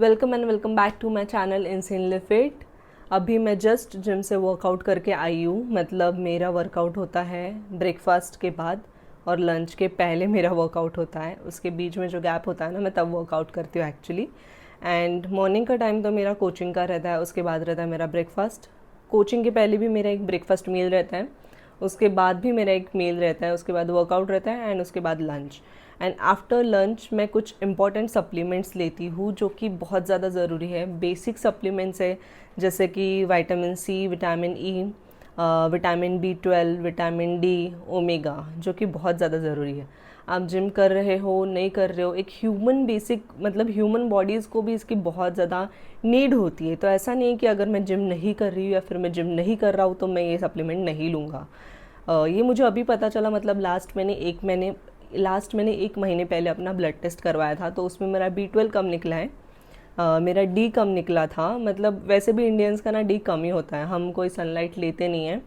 Welcome and welcome back to my channel insanely fit. अभी मैं just gym से workout करके आई हूँ। मतलब मेरा वर्कआउट होता है ब्रेकफास्ट के बाद और लंच के पहले मेरा वर्कआउट होता है। उसके बीच में जो गैप होता है ना, मैं तब वर्कआउट करती हूँ एक्चुअली। एंड मॉर्निंग का टाइम तो मेरा कोचिंग का रहता है, उसके बाद रहता है मेरा ब्रेकफास्ट। कोचिंग के पहले भी मेरा एक ब्रेकफास्ट मील रहता है, उसके बाद भी मेरा एक मील रहता है, उसके बाद वर्कआउट रहता है एंड उसके बाद लंच। एंड आफ्टर लंच मैं कुछ इंपॉर्टेंट सप्लीमेंट्स लेती हूँ जो कि बहुत ज़्यादा ज़रूरी है। बेसिक सप्लीमेंट्स है जैसे कि vitamin C, vitamin E, vitamin B12, vitamin D, omega, जो कि बहुत ज़्यादा ज़रूरी है। आप जिम कर रहे हो नहीं कर रहे हो, एक ह्यूमन बेसिक मतलब ह्यूमन बॉडीज़ को भी इसकी बहुत ज़्यादा नीड होती है। तो ऐसा नहीं है कि अगर मैं जिम नहीं कर रही हूँ या फिर मैं जिम नहीं कर रहा हूँ तो मैं ये सप्लीमेंट नहीं लूँगा। ये मुझे अभी पता चला। मतलब लास्ट मैंने एक महीने पहले अपना ब्लड टेस्ट करवाया था, तो उसमें मेरा B12 कम निकला है, मेरा डी कम निकला था। मतलब वैसे भी इंडियंस का ना डी कम ही होता है, हम कोई सनलाइट लेते नहीं हैं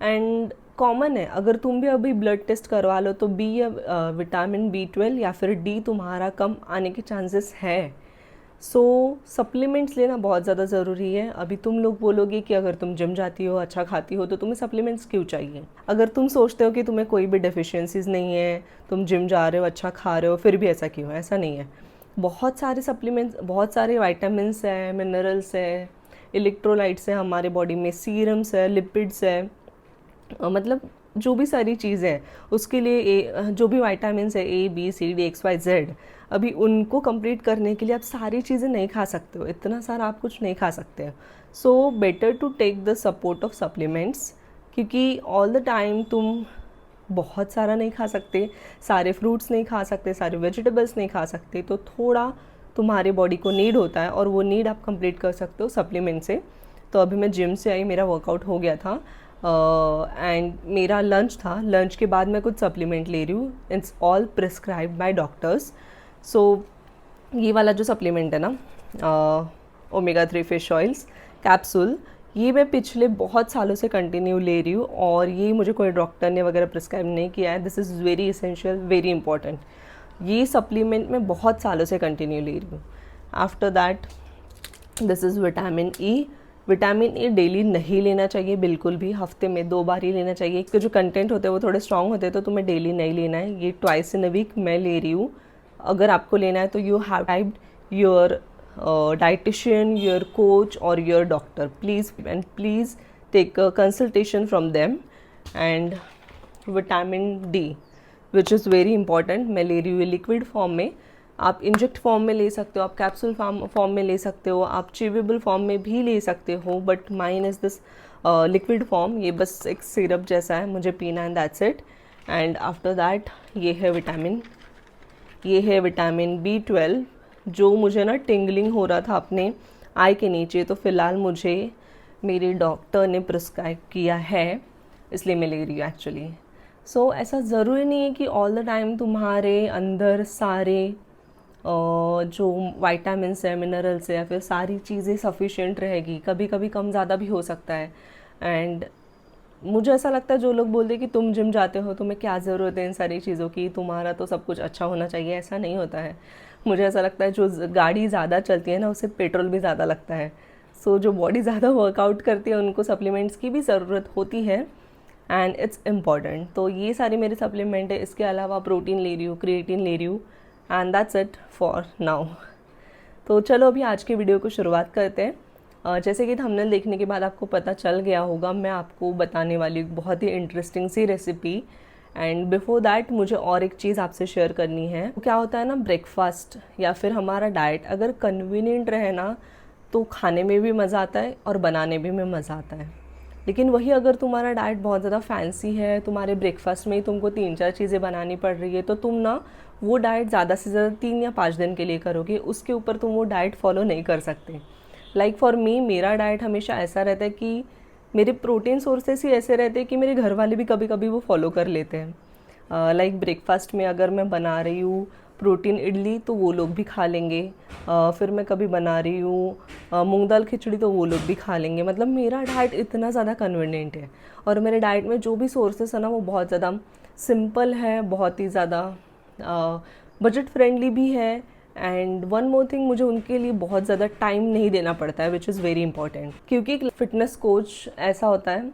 एंड कॉमन है। अगर तुम भी अभी ब्लड टेस्ट करवा लो तो बी या विटामिन B12 या फिर डी तुम्हारा कम आने के चांसेस है। सो सप्लीमेंट्स लेना बहुत ज़्यादा ज़रूरी है। अभी तुम लोग बोलोगे कि अगर तुम जिम जाती हो, अच्छा खाती हो, तो तुम्हें सप्लीमेंट्स क्यों चाहिए? अगर तुम सोचते हो कि तुम्हें कोई भी डेफिशिएंसीज नहीं है, तुम जिम जा रहे हो, अच्छा खा रहे हो, फिर भी ऐसा क्यों है? ऐसा नहीं है। बहुत सारे सप्लीमेंट्स, बहुत सारे वाइटामिन्स है, मिनरल्स है, इलेक्ट्रोलाइट्स है हमारे बॉडी में, सीरम्स है, लिपिड्स है, मतलब जो भी सारी चीज़ें हैं उसके लिए जो भी वाइटामिन्स है A B C D XYZ, अभी उनको कंप्लीट करने के लिए आप सारी चीज़ें नहीं खा सकते हो, इतना सारा आप कुछ नहीं खा सकते हो। So better to take the support of supplements, क्योंकि ऑल द टाइम तुम बहुत सारा नहीं खा सकते, सारे फ्रूट्स नहीं खा सकते, सारे वेजिटेबल्स नहीं खा सकते, तो थोड़ा तुम्हारे बॉडी को नीड होता है और वो नीड आप कंप्लीट कर सकते हो सप्लीमेंट से। तो अभी मैं जिम से आई, मेरा वर्कआउट हो गया था एंड मेरा लंच था। लंच के बाद मैं कुछ सप्लीमेंट ले रही हूँ, it's all prescribed by doctors. So ये वाला जो सप्लीमेंट है ना, ओमेगा 3 फिश ऑयल्स कैप्सूल, ये मैं पिछले बहुत सालों से कंटिन्यू ले रही हूँ और ये मुझे कोई डॉक्टर ने वगैरह प्रिस्क्राइब नहीं किया है। This is very essential, very important. ये सप्लीमेंट मैं बहुत सालों से कंटिन्यू ले रही हूँ। After that this is vitamin E. Vitamin E daily नहीं लेना चाहिए बिल्कुल भी, हफ्ते में 2 बार ही लेना चाहिए। इसके जो कंटेंट होते हैं वो थोड़े स्ट्रॉन्ग होते हैं, तो तुम्हें डेली नहीं लेना है। ये ट्वाइस इन अ वीक मैं ले रही हूँ। अगर आपको लेना है तो you have typed your dietitian, your coach or your doctor, please take a consultation from them. And vitamin D which is very important, मैं ले रही हूँ लिक्विड फॉर्म में। आप इंजेक्ट फॉर्म में ले सकते हो, आप कैप्सूल फॉर्म में ले सकते हो, आप च्यूवेबल फॉर्म में भी ले सकते हो, but mine is this liquid form. ये बस एक सिरप जैसा है, मुझे पीना है, that's it. And after that ये है विटामिन B12, जो मुझे ना टिंगलिंग हो रहा था अपने आई के नीचे, तो फ़िलहाल मुझे मेरे डॉक्टर ने प्रिस्क्राइब किया है, इसलिए मैं ले रही हूँ एक्चुअली। सो ऐसा ज़रूरी नहीं है कि ऑल द टाइम तुम्हारे अंदर सारे जो वाइटामिन्स है, मिनरल्स है, या फिर सारी चीज़ें सफिशिएंट रहेगी। कभी कभी कम ज़्यादा भी हो सकता है। एंड मुझे ऐसा लगता है जो लोग बोलते हैं कि तुम जिम जाते हो, तुम्हें क्या ज़रूरत है इन सारी चीज़ों की, तुम्हारा तो सब कुछ अच्छा होना चाहिए, ऐसा नहीं होता है। मुझे ऐसा लगता है जो गाड़ी ज़्यादा चलती है ना, उससे पेट्रोल भी ज़्यादा लगता है। सो जो बॉडी ज़्यादा वर्कआउट करती है उनको सप्लीमेंट्स की भी ज़रूरत होती है एंड इट्स इम्पॉर्टेंट। तो ये सारे मेरे सप्लीमेंट है। इसके अलावा प्रोटीन ले रही हूँ, क्रिएटिन ले रही हूँ, and that's it for now. तो चलो अभी आज के वीडियो को शुरुआत करते हैं। जैसे कि थंबनेल देखने के बाद आपको पता चल गया होगा, मैं आपको बताने वाली एक बहुत ही इंटरेस्टिंग सी रेसिपी। एंड बिफोर दैट मुझे और एक चीज़ आपसे शेयर करनी है। क्या होता है ना, ब्रेकफास्ट या फिर हमारा डाइट अगर कन्वीनियंट रहे ना, तो खाने में भी मज़ा आता है और बनाने में मज़ा आता है। लेकिन वही अगर तुम्हारा डाइट बहुत ज़्यादा फैंसी है, तुम्हारे ब्रेकफास्ट में ही तुमको 3-4 चीज़ें बनानी पड़ रही है, तो तुम ना वो डाइट ज़्यादा से ज़्यादा 3 या 5 दिन के लिए करोगे, उसके ऊपर तुम वो डाइट फॉलो नहीं कर सकते। लाइक फॉर मी, मेरा डाइट हमेशा ऐसा रहता है कि मेरे प्रोटीन सोर्सेस ही ऐसे रहते हैं कि मेरे घर वाले भी कभी कभी वो फॉलो कर लेते हैं। लाइक ब्रेकफास्ट में अगर मैं बना रही हूँ प्रोटीन इडली, तो वो लोग भी खा लेंगे। फिर मैं कभी बना रही हूँ मूंग दाल खिचड़ी, तो वो लोग भी खा लेंगे। मतलब मेरा डाइट इतना ज़्यादा कन्वीनियंट है और मेरे डाइट में जो भी सोर्सेस है ना, वो बहुत ज़्यादा सिंपल है, बहुत ही ज़्यादा बजट फ्रेंडली भी है एंड वन मोर थिंग, मुझे उनके लिए बहुत ज़्यादा टाइम नहीं देना पड़ता है, विच इज़ वेरी इंपॉर्टेंट। क्योंकि फिटनेस कोच ऐसा होता है,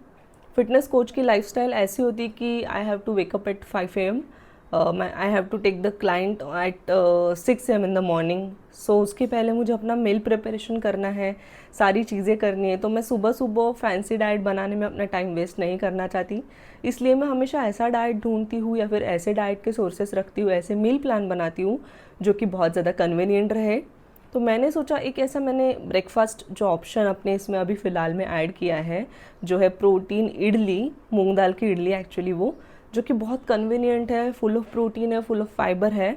फिटनेस कोच की लाइफस्टाइल ऐसी होती है कि I have to wake up at 5 AM, I have to take the client at 6 AM in the morning. So उसके पहले मुझे अपना मील प्रिपरेशन करना है, सारी चीज़ें करनी है। तो मैं सुबह सुबह फैंसी डाइट बनाने में अपना टाइम वेस्ट नहीं करना चाहती, इसलिए मैं हमेशा ऐसा डाइट ढूंढती हूँ या फिर ऐसे डाइट के सोर्सेस रखती हूँ, ऐसे मील प्लान बनाती हूँ जो कि बहुत ज़्यादा कन्वीनियंट रहे। तो मैंने सोचा एक ऐसा मैंने ब्रेकफास्ट जो ऑप्शन अपने इसमें अभी फ़िलहाल में ऐड किया है, जो है प्रोटीन इडली, मूंग दाल की इडली एक्चुअली वो, जो कि बहुत कन्वीनियंट है, फुल ऑफ प्रोटीन है, फुल ऑफ फाइबर है।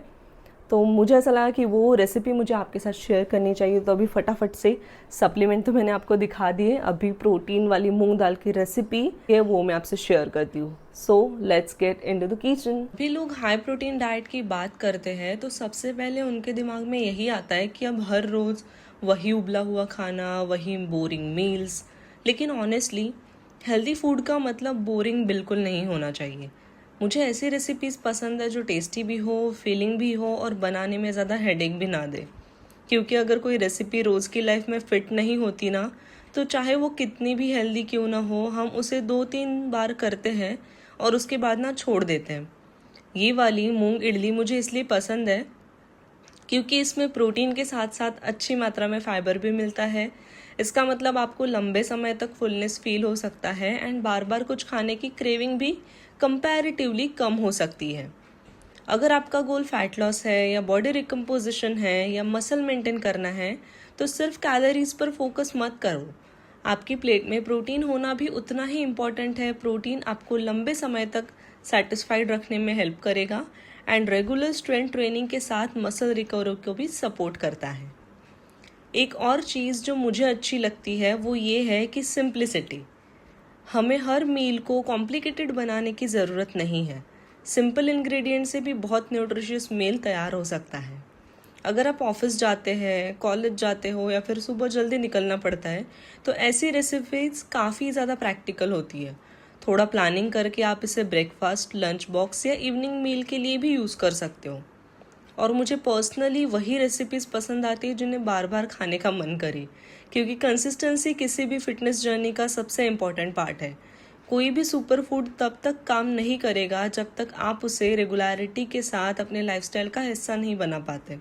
तो मुझे ऐसा लगा कि वो रेसिपी मुझे आपके साथ शेयर करनी चाहिए। तो अभी फटाफट से सप्लीमेंट तो मैंने आपको दिखा दिए, अभी प्रोटीन वाली मूंग दाल की रेसिपी है वो मैं आपसे शेयर करती हूँ। So let's get into the kitchen. भी लोग हाई प्रोटीन डाइट की बात करते हैं तो सबसे पहले उनके दिमाग में यही आता है कि अब हर रोज़ वही उबला हुआ खाना, वही बोरिंग मील्स। लेकिन ऑनेस्टली हेल्दी फूड का मतलब बोरिंग बिल्कुल नहीं होना चाहिए। मुझे ऐसी रेसिपीज़ पसंद है जो टेस्टी भी हो, फीलिंग भी हो और बनाने में ज़्यादा हेडेक भी ना दे। क्योंकि अगर कोई रेसिपी रोज़ की लाइफ में फ़िट नहीं होती ना, तो चाहे वो कितनी भी हेल्दी क्यों ना हो, हम उसे 2-3 बार करते हैं और उसके बाद ना छोड़ देते हैं। ये वाली मूंग इडली मुझे इसलिए पसंद है क्योंकि इसमें प्रोटीन के साथ साथ अच्छी मात्रा में फाइबर भी मिलता है। इसका मतलब आपको लंबे समय तक फुलनेस फील हो सकता है एंड बार बार कुछ खाने की क्रेविंग भी कंपैरेटिवली कम हो सकती है। अगर आपका गोल फैट लॉस है या बॉडी रिकम्पोजिशन है या मसल मेंटेन करना है, तो सिर्फ कैलोरीज पर फोकस मत करो। आपकी प्लेट में प्रोटीन होना भी उतना ही इम्पॉर्टेंट है। प्रोटीन आपको लंबे समय तक सेटिस्फाइड रखने में हेल्प करेगा एंड रेगुलर स्ट्रेंथ ट्रेनिंग के साथ मसल रिकवरी को भी सपोर्ट करता है। एक और चीज़ जो मुझे अच्छी लगती है वो ये है कि सिंप्लिसिटी। हमें हर मील को कॉम्प्लिकेटेड बनाने की ज़रूरत नहीं है। सिंपल इंग्रेडिएंट से भी बहुत न्यूट्रिशियस मील तैयार हो सकता है। अगर आप ऑफिस जाते हैं, कॉलेज जाते हो या फिर सुबह जल्दी निकलना पड़ता है, तो ऐसी रेसिपीज़ काफ़ी ज़्यादा प्रैक्टिकल होती है। थोड़ा प्लानिंग करके आप इसे ब्रेकफास्ट, लंच बॉक्स या इवनिंग मील के लिए भी यूज़ कर सकते हो। और मुझे पर्सनली वही रेसिपीज़ पसंद आती है जिन्हें बार बार खाने का मन करे, क्योंकि कंसिस्टेंसी किसी भी फिटनेस जर्नी का सबसे इम्पॉर्टेंट पार्ट है। कोई भी सुपर फूड तब तक काम नहीं करेगा जब तक आप उसे रेगुलरिटी के साथ अपने लाइफस्टाइल का हिस्सा नहीं बना पाते।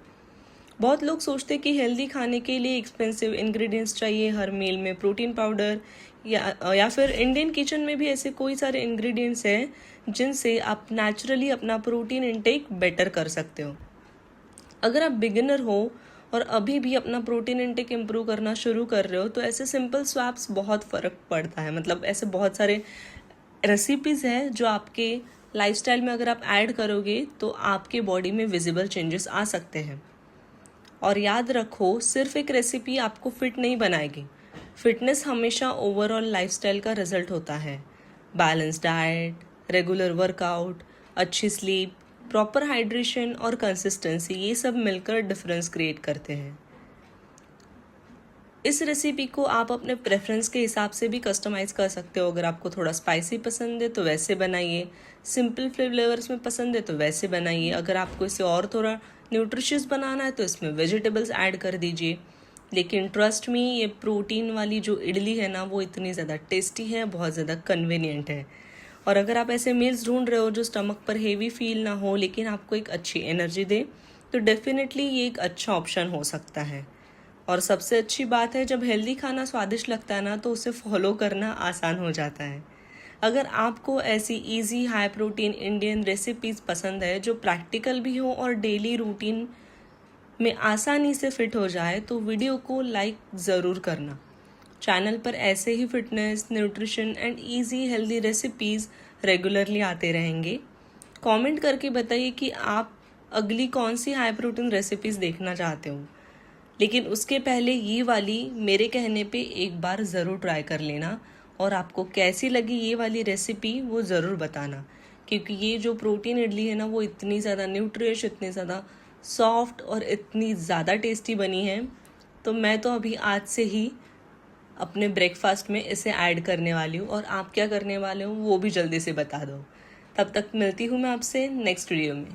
बहुत लोग सोचते हैं कि हेल्दी खाने के लिए एक्सपेंसिव इंग्रेडिएंट्स चाहिए हर मील में, प्रोटीन पाउडर या फिर इंडियन किचन में भी ऐसे कोई सारे इंग्रेडिएंट्स हैं जिनसे आप नेचुरली अपना प्रोटीन इंटेक बेटर कर सकते हो। अगर आप बिगिनर हो और अभी भी अपना प्रोटीन इंटेक इम्प्रूव करना शुरू कर रहे हो, तो ऐसे सिंपल स्वैप्स बहुत फ़र्क पड़ता है। मतलब ऐसे बहुत सारे रेसिपीज़ हैं जो आपके लाइफस्टाइल में अगर आप ऐड करोगे तो आपके बॉडी में विजिबल चेंजेस आ सकते हैं। और याद रखो, सिर्फ एक रेसिपी आपको फिट नहीं बनाएगी। फिटनेस हमेशा ओवरऑल लाइफस्टाइल का रिजल्ट होता है। बैलेंस डाइट, रेगुलर वर्कआउट, अच्छी स्लीप, प्रॉपर हाइड्रेशन और कंसिस्टेंसी, ये सब मिलकर डिफरेंस क्रिएट करते हैं। इस रेसिपी को आप अपने प्रेफरेंस के हिसाब से भी कस्टमाइज़ कर सकते हो। अगर आपको थोड़ा स्पाइसी पसंद है तो वैसे बनाइए, सिंपल फ्लेवर्स में पसंद है तो वैसे बनाइए। अगर आपको इसे और थोड़ा न्यूट्रिशियस बनाना है तो इसमें वेजिटेबल्स ऐड कर दीजिए। लेकिन ट्रस्ट मी, ये प्रोटीन वाली जो इडली है ना, वो इतनी ज़्यादा टेस्टी है, बहुत ज़्यादा कन्वीनियंट है। और अगर आप ऐसे मील्स ढूंढ रहे हो जो स्टमक पर हेवी फील ना हो लेकिन आपको एक अच्छी एनर्जी दे, तो डेफिनेटली ये एक अच्छा ऑप्शन हो सकता है। और सबसे अच्छी बात है, जब हेल्दी खाना स्वादिष्ट लगता है ना, तो उसे फॉलो करना आसान हो जाता है। अगर आपको ऐसी easy high protein Indian recipes पसंद है जो प्रैक्टिकल भी हो और डेली रूटीन में आसानी से फिट हो जाए, तो वीडियो को लाइक ज़रूर करना। चैनल पर ऐसे ही fitness, nutrition and easy healthy recipes regularly आते रहेंगे। कमेंट करके बताइए कि आप अगली कौन सी हाई प्रोटीन रेसिपीज़ देखना चाहते हो। लेकिन उसके पहले ये वाली मेरे कहने पे एक बार ज़रूर ट्राई कर लेना और आपको कैसी लगी ये वाली रेसिपी वो ज़रूर बताना। क्योंकि ये जो प्रोटीन इडली है ना, वो इतनी ज़्यादा न्यूट्रिश, इतनी ज़्यादा सॉफ्ट और इतनी ज़्यादा टेस्टी बनी है। तो मैं तो अभी आज से ही अपने ब्रेकफास्ट में इसे ऐड करने वाली हूँ, और आप क्या करने वाले हो वो भी जल्दी से बता दो। तब तक मिलती हूँ मैं आपसे नेक्स्ट वीडियो में।